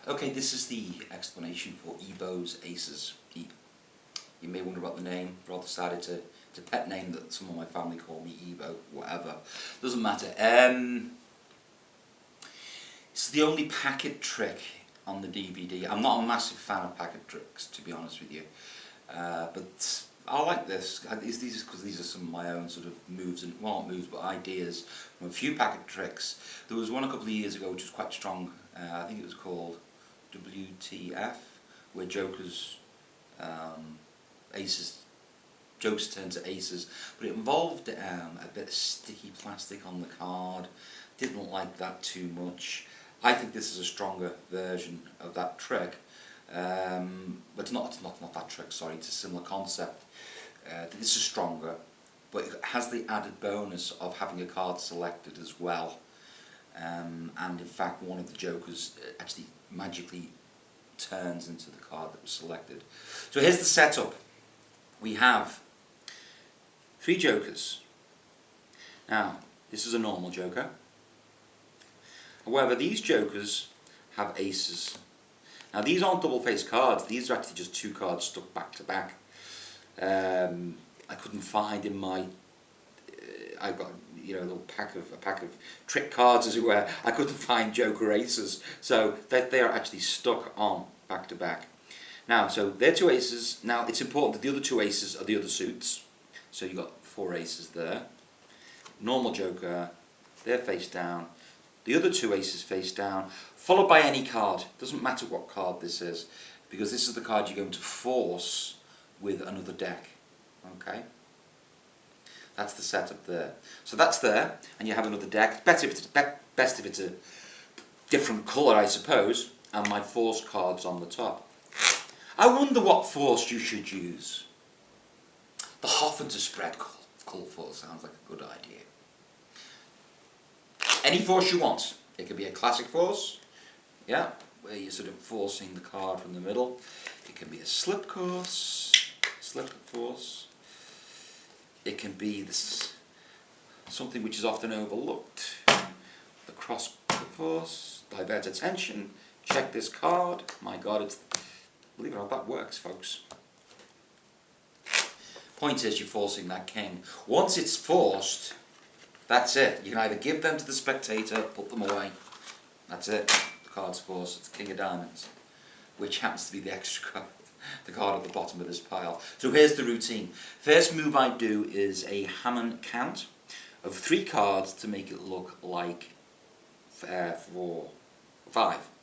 Okay, this is the explanation for ebos, aces. You may wonder about the name, but I've decided to pet name that some of my family call me Ebo, whatever. Doesn't matter. It's the only packet trick on the DVD. I'm not a massive fan of packet tricks, to be honest with you. But I like this. These because these are some of my own sort of moves, and well, not moves, but ideas from a few packet tricks. There was one a couple of years ago which was quite strong. I think it was called WTF, where jokers turn to aces, but it involved a bit of sticky plastic on the card. Didn't like that too much. I think this is a stronger version of that trick, but it's not that trick. Sorry, it's a similar concept. This is stronger, but it has the added bonus of having a card selected as well. And in fact, one of the jokers actually magically turns into the card that was selected. So here's the setup. We have 3 jokers. Now, this is a normal joker. However, these jokers have aces. Now, these aren't double-faced cards. These are actually just 2 cards stuck back to back. I couldn't find in my I've got a little pack of trick cards, as it were. I couldn't find joker aces, so they are actually stuck on back to back. Now, so they're 2 aces. Now, it's important that the other 2 aces are the other suits. So you've got 4 aces there. Normal joker, they're face down. The other 2 aces face down, followed by any card. Doesn't matter what card this is, because this is the card you're going to force with another deck. Okay? That's the setup there. So that's there, and you have another deck. Best if it's a different colour, I suppose, and my force card's on the top. I wonder what force you should use. The Hoffen to spread colour force sounds like a good idea. Any force you want. It could be a classic force, yeah, where you're sort of forcing the card from the middle. It can be a slip force. It can be something which is often overlooked, the cross force, divert attention, check this card. My God, believe it or not, that works, folks. Point is, you're forcing that king. Once it's forced, that's it. You can either give them to the spectator, put them away. That's it. The card's forced. It's King of Diamonds, which happens to be the extra card. The card at the bottom of this pile. So here's the routine. First move I do is a Hammond count of 3 cards to make it look like 5.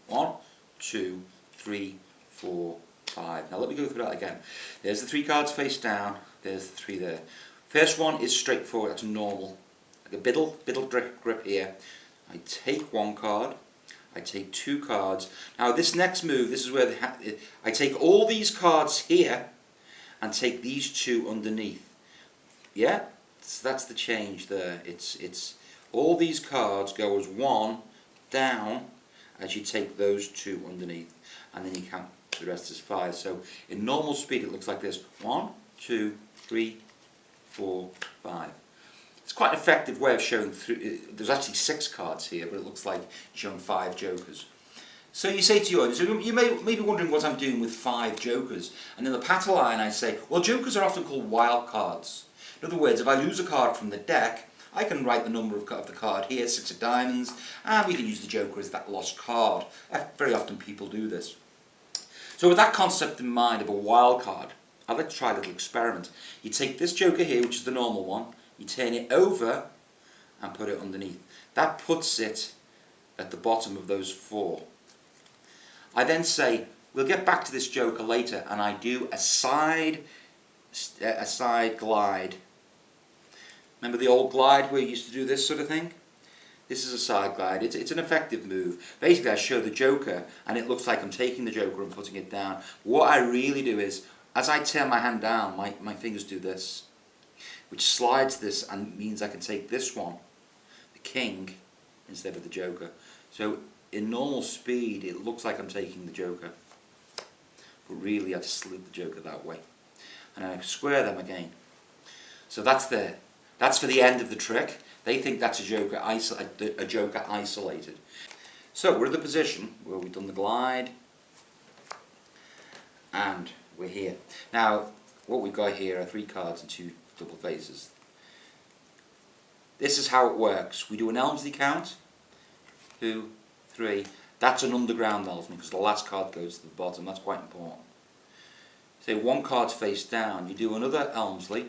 1, 2, 3, 4, 5. Now let me go through that again. There's the 3 cards face down. There's the 3 there. First one is straightforward. That's normal. Like a biddle grip here. I take 1 card. I take 2 cards. Now this next move, this is where I take all these cards here and take these 2 underneath. Yeah, so that's the change there. It's all these cards go as 1 down as you take those 2 underneath, and then you count the rest as 5. So in normal speed it looks like this: 1, 2, 3, 4, 5. It's quite an effective way of showing through. There's actually 6 cards here, but it looks like showing 5 jokers. So you say to your audience, you may be wondering what I'm doing with 5 jokers. And in the patter line I say, well, jokers are often called wild cards. In other words, if I lose a card from the deck, I can write the number of the card here, 6 of diamonds, and we can use the joker as that lost card. Very often people do this. So with that concept in mind of a wild card, I'd like to try a little experiment. You take this joker here, which is the normal one, you turn it over and put it underneath. That puts it at the bottom of those 4. I then say, we'll get back to this joker later, and I do a side glide. Remember the old glide where you used to do this sort of thing? This is a side glide. It's an effective move. Basically, I show the joker, and it looks like I'm taking the joker and putting it down. What I really do is, as I turn my hand down, my fingers do this, which slides this and means I can take this one, the king, instead of the joker. So in normal speed it looks like I'm taking the joker, but really I've slid the joker that way, and I square them again. So that's for the end of the trick. They think that's a joker isolated. So we're in the position where we've done the glide and we're here. Now what we've got here are 3 cards and 2 double faces. This is how it works. We do an Elmsley count. 2, 3. That's an underground Elmsley because the last card goes to the bottom. That's quite important. Say 1 card's face down. You do another Elmsley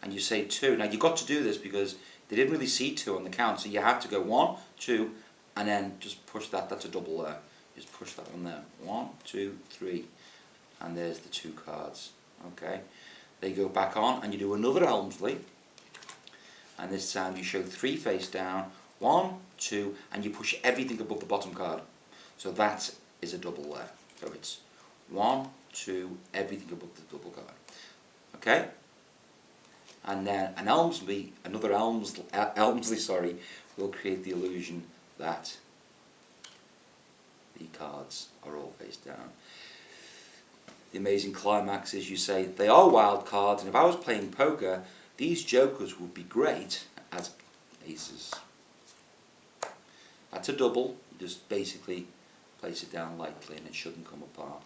and you say 2. Now you've got to do this because they didn't really see 2 on the count, so you have to go 1, 2 and then just push that. That's a double there. Just push that one there. 1, 2, 3 and there's the 2 cards. Okay. They go back on and you do another Elmsley and this time you show 3 face down. 1, 2 and you push everything above the bottom card. So that is a double there. So it's 1, 2, everything above the double card. Okay? And then an Elmsley, another Elmsley, sorry, will create the illusion that the cards are all face down. The amazing climax is you say they are wild cards, and if I was playing poker, these jokers would be great as aces. That's a double. You just basically place it down lightly and it shouldn't come apart.